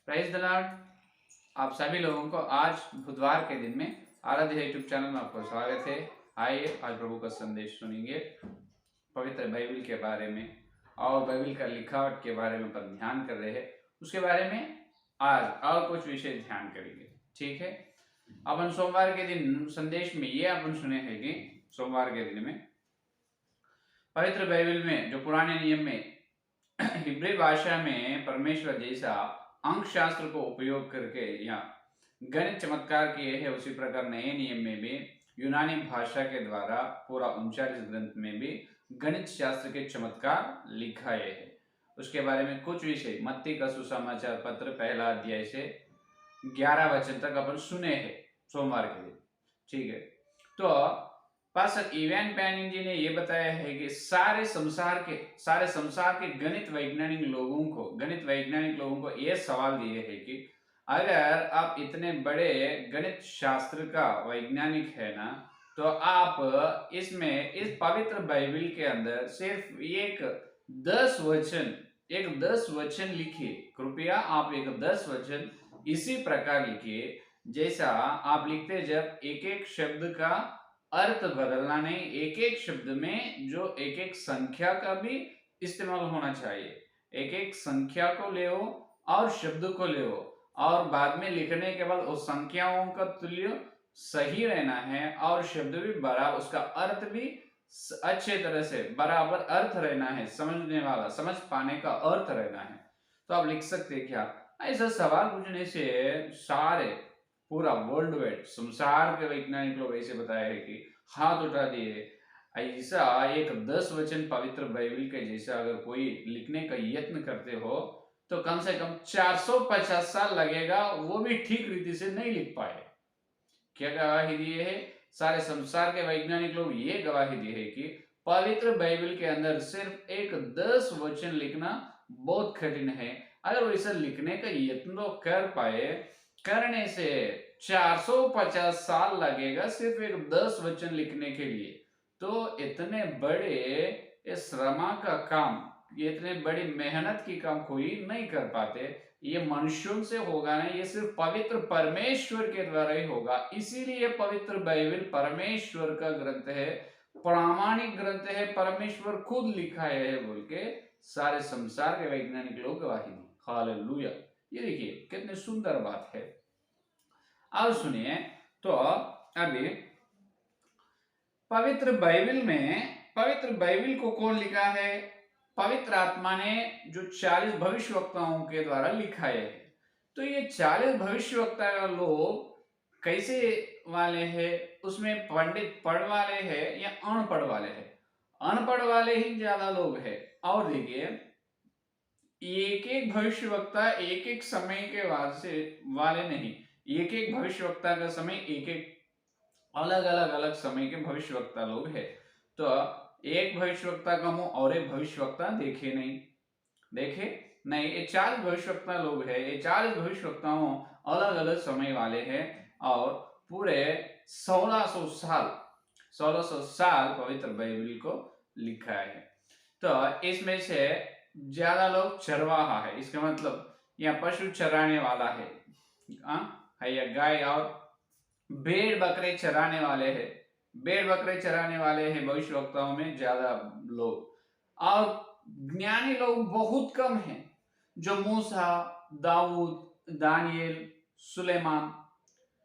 Praise the Lord. आप सभी लोगों को आज बुधवार के दिन में आराध्य यूट्यूब चैनल में आपको स्वागत है। आइए आज प्रभु का संदेश सुनेंगे पवित्र बाइबल के बारे में और बाइबल का लिखावट के बारे में अपन ध्यान कर रहे हैं। उसके बारे में आज और कुछ विषय ध्यान करेंगे। ठीक है, अपन सोमवार के दिन संदेश में ये अपन सुने हैं कि सोमवार के दिन में पवित्र बाइबल में जो पुराने नियम में हिब्री भाषा में परमेश्वर जैसा अंक शास्त्र को उपयोग करके या गणित चमत्कार किए हैं, उसी प्रकार नए नियम में भी यूनानी भाषा के द्वारा पूरा 39 ग्रंथ में भी गणित शास्त्र के चमत्कार लिखाए हैं। उसके बारे में कुछ विषय मत्ती का सुसमाचार पत्र पहला अध्याय से 11 वचन तक अपन सुने हैं सोमवार के दिन। ठीक है, तो पास्टर इवान पैनिंग जी ने यह बताया है कि सारे संसार के गणित वैज्ञानिक लोगों को यह सवाल दिए है कि अगर आप इतने बड़े गणित शास्त्र का वैज्ञानिक है ना, तो आप इसमें इस पवित्र बाइबल के अंदर सिर्फ एक 10 वचन लिखिए। कृपया आप एक 10 वचन इसी प्रकार लिखिए जैसा आप लिखते जब एक एक शब्द का अर्थ बदलना नहीं, एक एक शब्द में जो एक एक संख्या का भी इस्तेमाल होना चाहिए। एक एक संख्या को ले और शब्द को ले और बाद में लिखने के बाद उस संख्याओं का तुल्य सही रहना है और शब्द भी बराबर, उसका अर्थ भी अच्छे तरह से बराबर अर्थ रहना है, समझ पाने का अर्थ रहना है। तो आप लिख सकते हैं क्या? ऐसा सवाल पूछने से सारे पूरा वर्ल्ड वाइड संसार के वैज्ञानिक लोग ऐसे बताए हैं कि हाथ उठा दिए। ऐसा एक 10 वचन पवित्र बाइबल के जैसा अगर कोई लिखने का यत्न करते हो तो कम से कम 450 साल लगेगा, वो भी ठीक रीति से नहीं लिख पाए। क्या गवाही दिए है? सारे संसार के वैज्ञानिक लोग ये गवाही दिए है कि पवित्र बाइबल के अंदर सिर्फ एक 10 वचन लिखना बहुत कठिन है। अगर वैसा लिखने का यत्न कर पाए, करने से 450 साल लगेगा सिर्फ एक 10 वचन लिखने के लिए। तो इतने बड़े श्रमा का काम, इतने बड़ी मेहनत की काम कोई नहीं कर पाते। ये मनुष्यों से होगा नहीं, ये सिर्फ पवित्र परमेश्वर के द्वारा ही होगा। इसीलिए पवित्र बाइबल परमेश्वर का ग्रंथ है, प्रामाणिक ग्रंथ है, परमेश्वर खुद लिखा है बोल के सारे संसार के वैज्ञानिक लोग गवाही दी। हालेलुया। ये देखिए कितनी सुंदर बात है। अब सुनिए, तो अभी पवित्र बाइबल को कौन लिखा है? पवित्र आत्मा ने जो 40 भविष्यवक्ताओं के द्वारा लिखा है। तो ये 40 भविष्यवक्ता लोग कैसे वाले हैं? उसमें पंडित पढ़ वाले हैं या अनपढ़ वाले हैं? अनपढ़ वाले ही ज्यादा लोग हैं। और देखिए, एक एक भविष्यवक्ता एक एक समय के वाले नहीं, एक एक भविष्यवक्ता का समय एक एक अलग समय के भविष्यवक्ता लोग हैं। तो एक भविष्यवक्ता का मुंह और एक भविष्यवक्ता देखे नहीं, ये 40 भविष्यवक्ता लोग हैं। ये 40 भविष्यवक्ताओं अलग अलग समय वाले हैं और पूरे 1600 साल पवित्र बाइबल को लिखा है। तो इसमें से ज्यादा लोग चरवाहा है, इसका मतलब यहाँ पशु चराने वाला है या गाय और भेड़ बकरे चराने वाले हैं भविष्यवक्ताओं में ज्यादा लोग। और ज्ञानी लोग बहुत कम हैं, जो मूसा, दाऊद, दानियेल, सुलेमान,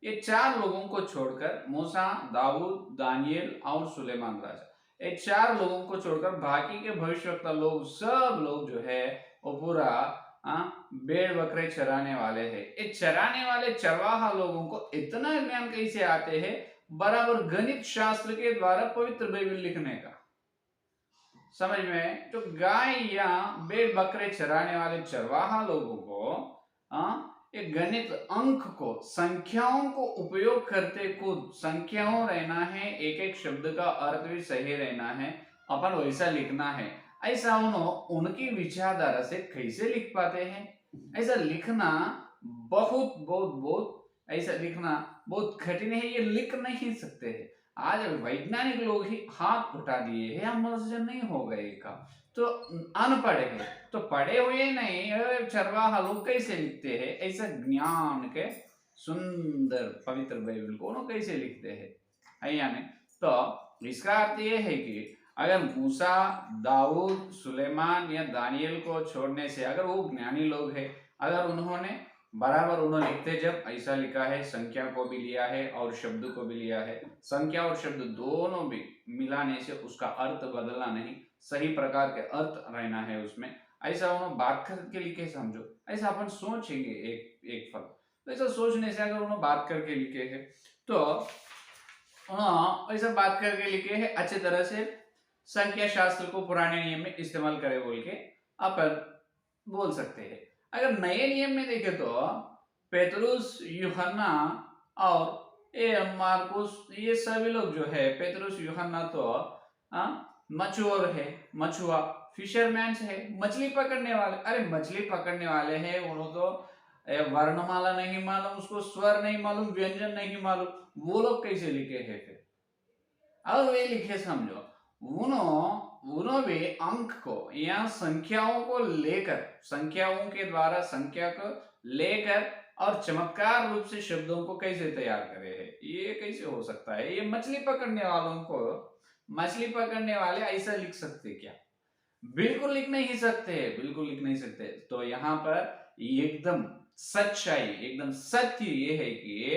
ये 4 लोगों को छोड़कर, मूसा, दाऊद, दानियेल और सुलेमान राजा, ये 4 लोगों को छोड़कर बाकी के भविष्यवक्ता लोग सब लोग जो है वो पूरा भेड़ बकरे चराने वाले हैं। ये चराने वाले चरवाहा लोगों को इतना ज्ञान कैसे आते हैं बराबर गणित शास्त्र के द्वारा पवित्र बाइबल लिखने का? समझ में? तो गाय या भेड़ बकरे चराने वाले चरवाहा लोगों को एक गणित अंक को, संख्याओं को उपयोग करते खुद संख्याओं रहना है, एक एक शब्द का अर्थ भी सही रहना है, अपन वैसा लिखना है। ऐसा उनकी विचारधारा से कैसे लिख पाते हैं? ऐसा लिखना बहुत ऐसा लिखना बहुत कठिन है, ये लिख नहीं सकते हैं। आज वैज्ञानिक लोग ही हाथ उठा दिए हैं, हम मनुष्य नहीं हो गए का, तो अनपढ़ है, तो पढ़े हुए नहीं, चरवाहा लोग कैसे लिखते हैं ऐसा ज्ञान के सुंदर पवित्र बाइबल को उन्होंने कैसे लिखते हैं, है या नहीं। तो इसका अर्थ ये है कि अगर मूसा, दाऊद, सुलेमान या दानियल को छोड़ने से अगर वो ज्ञानी लोग हैं, अगर उन्होंने बराबर उन्होंने लिखते जब ऐसा लिखा है, संख्या को भी लिया है और शब्द को भी लिया है, संख्या और शब्द दोनों भी मिलाने से उसका अर्थ बदलना नहीं, सही प्रकार के अर्थ रहना है उसमें, ऐसा उन्होंने बात करके लिखे समझो, ऐसा अपन सोचेंगे एक एक फल, तो ऐसा सोचने से अगर उन्होंने बात करके लिखे है तो हाँ ऐसा बात करके लिखे है अच्छी तरह से, संख्या शास्त्र को पुराने नियम में इस्तेमाल करे बोल के अपन बोल सकते हैं। अगर नए नियम में देखे तो पेतरुस, यूहन्ना और ये मार्कुस, ये सभी लोग जो है, पेतरुस यूहन्ना तो मचुअर है, मछुआ, फिशरमैन है, मछली पकड़ने वाले, अरे मछली पकड़ने वाले हैं, उन्होंने तो वर्णमाला नहीं मालूम, उसको स्वर नहीं मालूम, व्यंजन नहीं मालूम, वो लोग कैसे लिखे हैं फिर, और वे लिखे समझो, उन्होंने अंक को या संख्याओं को लेकर, संख्याओं के द्वारा संख्या को लेकर और चमत्कार रूप से शब्दों को कैसे तैयार करे है, ये कैसे हो सकता है, ये मछली पकड़ने वालों को, मछली पकड़ने वाले ऐसा लिख सकते क्या, बिल्कुल लिख नहीं सकते, बिल्कुल लिख नहीं सकते। तो यहाँ पर एकदम सच्चाई, एकदम सत्य ये है कि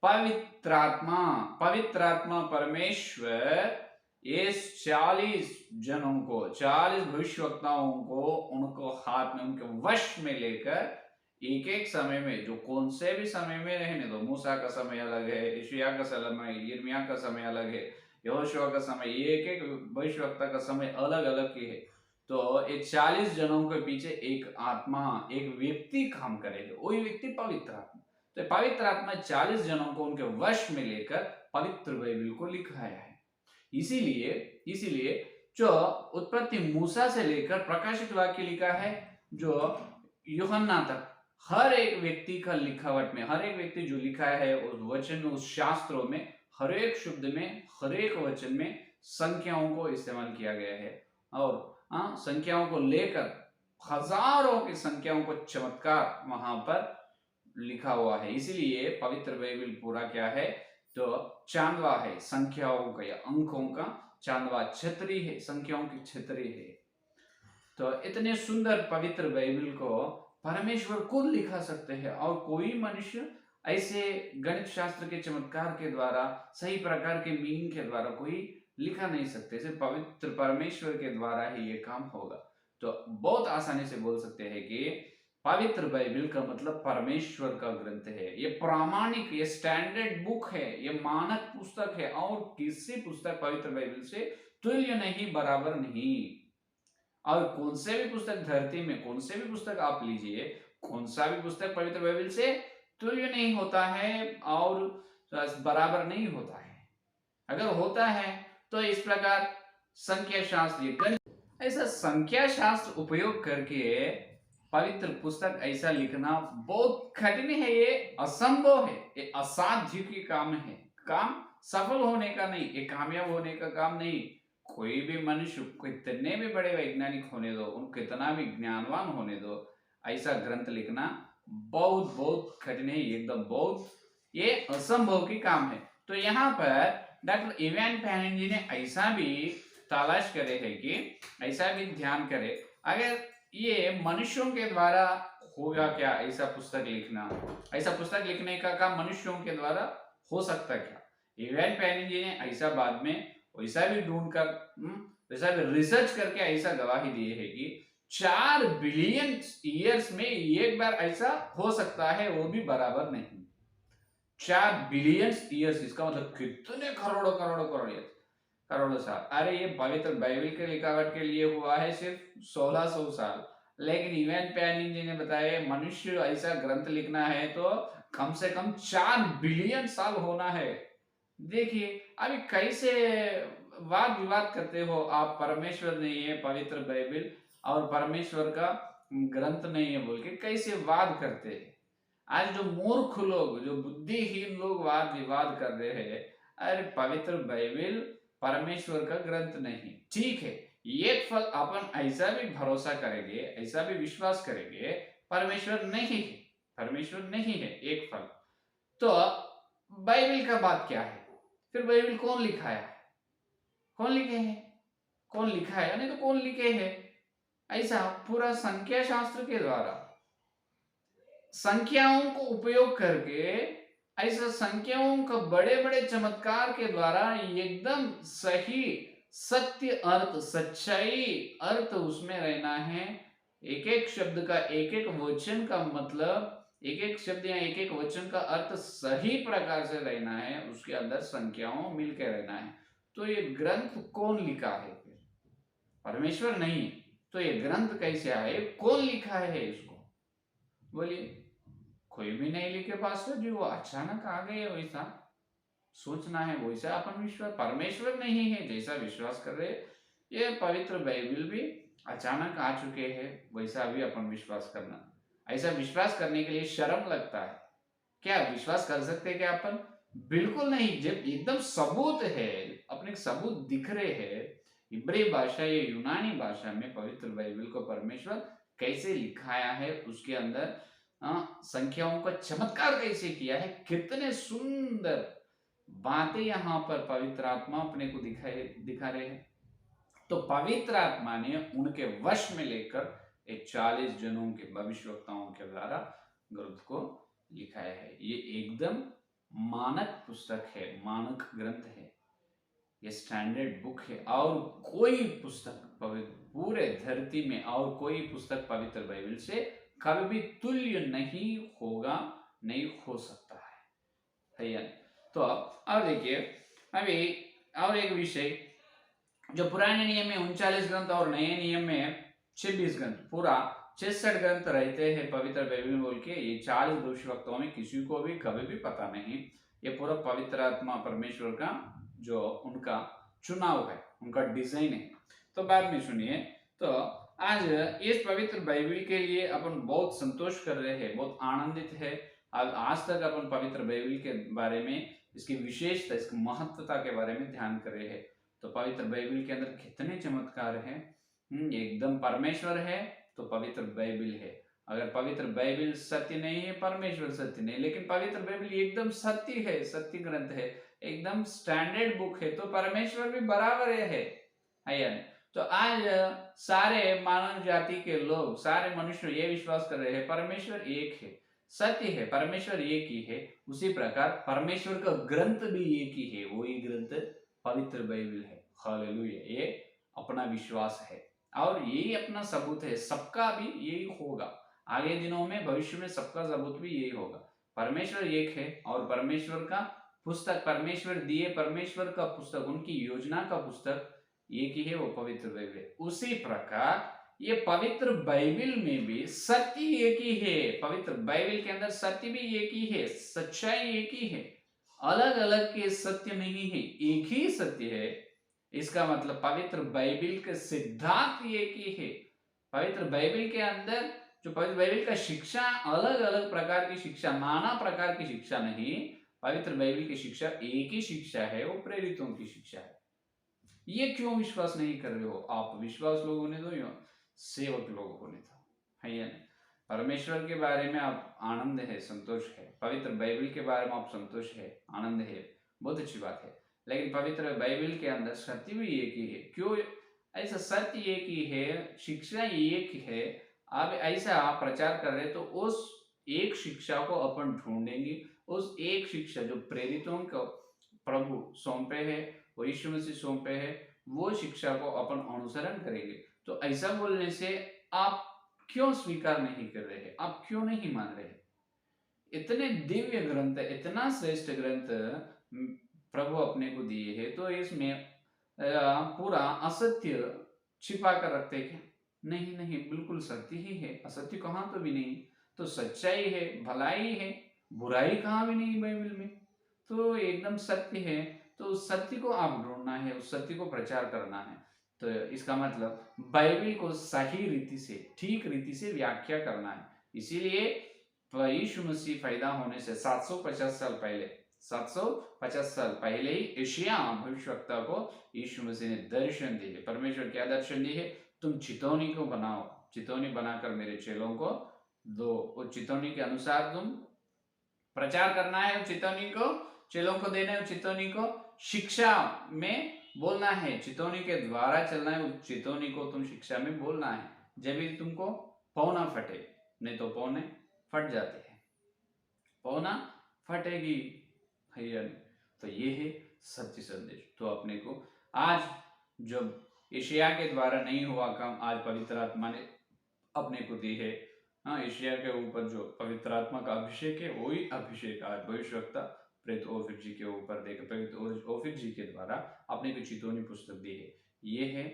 पवित्रात्मा, पवित्रात्मा परमेश्वर इस 40 जनों को, 40 भविष्यवक्ताओं को उनको हाथ में, उनके वश में लेकर एक एक समय में, जो कौन से भी समय में रहने दो, मूसा का समय अलग है, यशायाह का समय, यिर्मयाह का समय अलग है, यहोशुआ का समय, एक एक भविष्यवक्ता का समय अलग अलग की है, तो ये 40 जनों के पीछे एक आत्मा, एक व्यक्ति काम करेगा, वही व्यक्ति पवित्र आत्मा। तो पवित्र आत्मा 40 जनों को उनके वश में लेकर पवित्र बाइबल को लिखाया है। इसीलिए इसीलिए जो उत्पत्ति मूसा से लेकर प्रकाशित वाक्य लिखा है, जो यूहन्ना तक, हर एक व्यक्ति का लिखावट में, हर एक व्यक्ति जो लिखा है उस वचन में, उस शास्त्रों में, हर एक शब्द में, हर एक वचन में संख्याओं को इस्तेमाल किया गया है, और संख्याओं को लेकर हजारों की संख्याओं को चमत्कार वहां पर लिखा हुआ है। इसीलिए पवित्र बाइबल पूरा क्या है, तो चांदवा है, संख्याओं का या अंकों का चांदवा, छतरी है, संख्याओं की छतरी है। तो इतने सुंदर पवित्र बाइबल को परमेश्वर खुद लिखा सकते हैं, और कोई मनुष्य ऐसे गणित शास्त्र के चमत्कार के द्वारा, सही प्रकार के मीनिंग के द्वारा कोई लिखा नहीं सकते, सिर्फ पवित्र परमेश्वर के द्वारा ही ये काम होगा। तो बहुत आसानी से बोल सकते हैं कि पवित्र बाइबल का मतलब परमेश्वर का ग्रंथ है, ये प्रामाणिक, ये स्टैंडर्ड बुक है, ये मानक पुस्तक है, और किसी पुस्तक पवित्र बाइबल से तुल्य नहीं, बराबर नहीं। और कौन से भी पुस्तक धरती में, कौन से भी पुस्तक आप लीजिए, कौन सा भी पुस्तक पवित्र बाइबल से तुल्य नहीं होता है और बराबर नहीं होता है। अगर होता है तो इस प्रकार संख्या शास्त्र, ऐसा संख्या शास्त्र उपयोग करके पवित्र पुस्तक ऐसा लिखना बहुत कठिन है, ये असंभव है, ये असाध्य की काम है, काम सफल होने का नहीं, ये कामयाब होने का काम नहीं। कोई भी मनुष्य, कितने भी बड़े वैज्ञानिक होने दो, उन कितना भी ज्ञानवान होने दो, ऐसा ग्रंथ लिखना बहुत बहुत कठिन है, एकदम बहुत, ये असंभव की काम है। तो यहाँ पर डॉक्टर इवान पैनिन जी ने ऐसा भी तलाश करे है कि, ऐसा भी ध्यान करे, अगर ये मनुष्यों के द्वारा होगा क्या ऐसा पुस्तक लिखना, ऐसा पुस्तक लिखने का काम मनुष्यों के द्वारा हो सकता क्या। इवान पैनिन जी ने ऐसा बाद में वैसा भी ढूंढकर, वैसा भी रिसर्च करके ऐसा गवाही दिए है कि 4 बिलियन ईयर्स में एक बार ऐसा हो सकता है, वो भी बराबर नहीं। 4 बिलियन ईयर्स, इसका मतलब कितने करोड़ों करोड़ों करोड़ों साल। अरे ये पवित्र बाइबल के लिखावट के लिए हुआ है सिर्फ 1600 साल, लेकिन इवान पैनिन जी ने बताया मनुष्य ऐसा ग्रंथ लिखना है तो कम से कम 4 बिलियन साल होना है। देखिए अभी कैसे वाद विवाद करते हो आप, परमेश्वर नहीं है पवित्र बाइबल और परमेश्वर का ग्रंथ नहीं है बोल के कैसे वाद करते हैं। आज जो मूर्ख लोग, जो बुद्धिहीन लोग वाद विवाद कर रहे हैं, अरे पवित्र बाइबल परमेश्वर का ग्रंथ नहीं। ठीक है, एक फल अपन ऐसा भी भरोसा करेंगे, ऐसा भी विश्वास करेंगे, परमेश्वर नहीं है, परमेश्वर नहीं है एक फल। तो बाइबल का बात क्या है? फिर बाइबल कौन लिखा है? कौन लिखे हैं? कौन लिखा है नहीं तो कौन लिखे हैं? ऐसा पूरा संख्या शास्त्र के द्वारा संख्याओं को उपयोग करके, ऐसा संख्याओं का बड़े बड़े चमत्कार के द्वारा एकदम सही सत्य अर्थ, सच्चाई अर्थ उसमें रहना है। एक एक शब्द का, एक एक वचन का मतलब, एक एक शब्द या एक एक वचन का अर्थ सही प्रकार से रहना है, उसके अंदर संख्याओं मिलकर रहना है। तो ये ग्रंथ कौन लिखा है? फिर परमेश्वर नहीं। तो ये ग्रंथ कैसे आए? कौन लिखा है इसको? बोलिए। कोई भी नहीं लिखे पास्टर जी, वो अचानक आ गए वैसा सोचना है, वैसा अपन विश्वास, परमेश्वर नहीं है जैसा विश्वास कर रहे, ये पवित्र बाइबल भी अचानक आ चुके हैं वैसा भी अपन विश्वास करना, ऐसा विश्वास करने के लिए शर्म लगता है। क्या विश्वास कर सकते हैं क्या अपन? बिल्कुल नहीं। जब एकदम सबूत है, अपने सबूत दिख रहे हैं, इब्री भाषा या यूनानी भाषा में पवित्र बाइबल को परमेश्वर कैसे लिखाया है, उसके अंदर संख्याओं का चमत्कार कैसे किया है, कितने सुंदर बातें यहाँ पर पवित्र आत्मा अपने को दिखा रहे हैं। तो पवित्र आत्मा ने उनके वश में लेकर 40 जनों के भविष्यवक्ताओं के द्वारा ग्रंथ को लिखाया है। ये एकदम मानक पुस्तक है, मानक ग्रंथ है, ये स्टैंडर्ड बुक है। और कोई पुस्तक पूरे धरती में, और कोई पुस्तक पवित्र बाइबल से कभी भी तुल्य नहीं होगा, नहीं हो सकता है। तो अब देखिए, अभी और एक विषय, जो पुराने नियम में 39 ग्रंथ और नए नियम में 26 ग्रंथ, पूरा 66 ग्रंथ रहते हैं पवित्र बाइबल बोल के, ये 40 भविष्यवक्ताओं में किसी को भी कभी भी पता नहीं। ये पूरा पवित्र आत्मा परमेश्वर का जो उनका चुनाव है, उनका डिजाइन है। तो बाद में सुनिए। तो आज इस पवित्र बाइबल के लिए अपन बहुत संतोष कर रहे हैं, बहुत आनंदित है। आज तक अपन पवित्र बाइबल के बारे में, इसकी विशेषता, इसकी महत्वता के बारे में ध्यान कर रहे हैं। तो पवित्र बाइबल के अंदर कितने चमत्कार हैं। एकदम परमेश्वर है तो पवित्र बाइबल है। अगर पवित्र बाइबल सत्य नहीं है, परमेश्वर सत्य नहीं। लेकिन पवित्र बाइबल एकदम सत्य है, सत्य ग्रंथ है, एकदम स्टैंडर्ड बुक है, तो परमेश्वर भी बराबर है। तो आज सारे मानव जाति के लोग, सारे मनुष्य ये विश्वास कर रहे हैं परमेश्वर एक है, सत्य है, परमेश्वर एक ही है। उसी प्रकार परमेश्वर का ग्रंथ भी एक ही है, वही ग्रंथ पवित्र बाइबल है। हालेलुया। ये अपना विश्वास है और यही अपना सबूत है, सबका भी यही होगा। आगे दिनों में, भविष्य में सबका सबूत भी यही होगा। परमेश्वर एक है और परमेश्वर का पुस्तक, परमेश्वर दिए, परमेश्वर का पुस्तक, उनकी योजना का पुस्तक एक ही है, वो पवित्र बाइबल है। उसी प्रकार ये पवित्र बाइबल में भी सत्य एक ही है। पवित्र बाइबल के अंदर सत्य भी एक ही है, सच्चाई एक ही है, अलग अलग के सत्य नहीं है, एक ही सत्य है। इसका मतलब पवित्र बाइबल के सिद्धांत एक ही है। पवित्र बाइबल के अंदर जो पवित्र बाइबल का शिक्षा, अलग अलग प्रकार की शिक्षा, नाना प्रकार की शिक्षा नहीं, पवित्र बाइबल की शिक्षा एक ही शिक्षा है, वो प्रेरितों की शिक्षा है। ये क्यों विश्वास नहीं कर रहे हो आप? विश्वास लोग होने दो या सेवक लोग होने दो, है या नहीं? परमेश्वर के बारे में आप आनंद है, संतोष है, पवित्र बाइबल के बारे में आप संतोष है, आनंद है, बहुत अच्छी बात है। लेकिन पवित्र बाइबल के अंदर सत्य भी एक ही है। क्यों ऐसा? सत्य एक ही है, शिक्षा एक है। आप ऐसा प्रचार कर रहे तो उस एक शिक्षा को अपन ढूंढेंगे, उस एक शिक्षा जो प्रेरितों को प्रभु सौंपे है, वो यीशु मसीह सौंपे है, वो शिक्षा को अपन अनुसरण करेंगे। तो ऐसा बोलने से आप क्यों स्वीकार नहीं कर रहे? आप क्यों नहीं मान रहे? इतने दिव्य ग्रंथ, इतना श्रेष्ठ ग्रंथ प्रभु अपने को दिए है, तो इसमें पूरा असत्य छिपा कर रखते क्या? नहीं नहीं, बिल्कुल सत्य ही है, असत्य कहाँ तो भी नहीं। तो सच्चाई है, भलाई है, बुराई कहाँ भी नहीं बाइबल में, तो एकदम सत्य है। तो उस सत्य को आप ढूंढना है, उस सत्य को प्रचार करना है। तो इसका मतलब बाइबल को सही रीति से, ठीक रीति से व्याख्या करना है। इसीलिए यीशु मसीह पैदा होने से 750 साल पहले 750 साल पहले ही यशायाह भविष्यवक्ता को यीशु मसीह ने दर्शन दिए। परमेश्वर क्या दर्शन दिए? तुम चितौनी को बनाओ, चितौनी बनाकर मेरे चेलों को दो। उस चितौनी के अनुसार तुम प्रचार करना है, उस चितौनी को चेलों को देना है, उस चितौनी को शिक्षा में बोलना है, चितौनी के द्वारा चलना है, उस चितौनी को तुम शिक्षा में बोलना है, जब भी तुमको पौना फटे, नहीं तो पौने फट जाते हैं, पौना फटेगी भैया। तो ये है सत्य संदेश। तो अपने को आज जब यशायाह के द्वारा नहीं हुआ काम, आज पवित्र आत्मा ने अपने को दी है। हाँ, यशायाह के ऊपर जो पवित्र आत्मा का अभिषेक है, वही अभिषेक आज भविष्यवक्ता प्रेरित ओफिर जी के ऊपर देकर प्रेरित ओफिर जी के द्वारा अपने को चितौनी पुस्तक दी है। ये है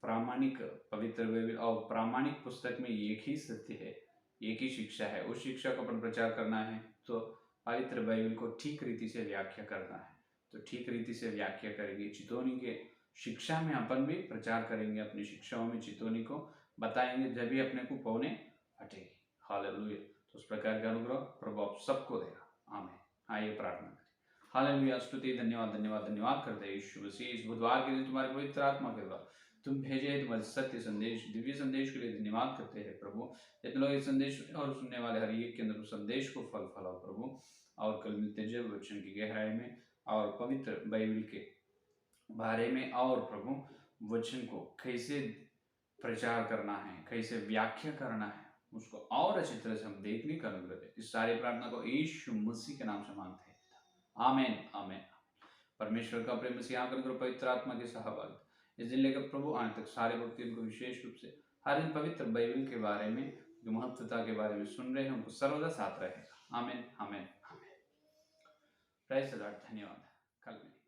प्रामाणिक पवित्र बाइबल, और प्रामाणिक पुस्तक में एक ही सत्य है, एक ही शिक्षा है। उस शिक्षा को अपन प्रचार करना है तो पवित्र बाइबल को ठीक रीति से व्याख्या करना है। तो ठीक रीति से व्याख्या करेंगे, चितौनी के शिक्षा में अपन भी प्रचार करेंगे, अपनी शिक्षाओं में चितौनी को बताएंगे, जब भी अपने को पौने फटेगी। हालेलुया। तो उस प्रकार का अनुग्रह प्रभु आप सबको देगा। आमीन। आइए प्रार्थना करें। हालेलुया। स्तुति, धन्यवाद धन्यवाद धन्यवाद करते हैं यीशु मसीह, इस बुधवार के दिन तुम्हारे पवित्र आत्मा के द्वारा तुम भेजे तुम्हारे सत्य संदेश, दिव्य संदेश के लिए धन्यवाद करते हैं प्रभु। जितने लोग इस संदेश और सुनने वाले हर एक के अंदर उस संदेश को फल फलाओ प्रभु, और कल मिलते जब वचन की गहराई में और पवित्र बाइबल के बारे में, और प्रभु वचन को कैसे प्रचार करना है, कैसे व्याख्या करना है, उसको और अच्छी तरह से हम देखने का अनुग्रह दे। इस सारी प्रार्थना को यीशु मसीह के नाम से मांगते हैं। आमीन आमीन। परमेश्वर का प्रेम, मसीह का अनुग्रह, पवित्र आत्मा के सहभागिता इस दिन लेकर प्रभु आने तक सारे भक्ति उनको विशेष रूप से हर दिन पवित्र बाइबल के बारे में, जो महत्वता के बारे में सुन रहे हैं, उनको सर्वदा साथ रहेगा। आमीन आमीन आमीन। Praise the Lord. धन्यवाद। कल में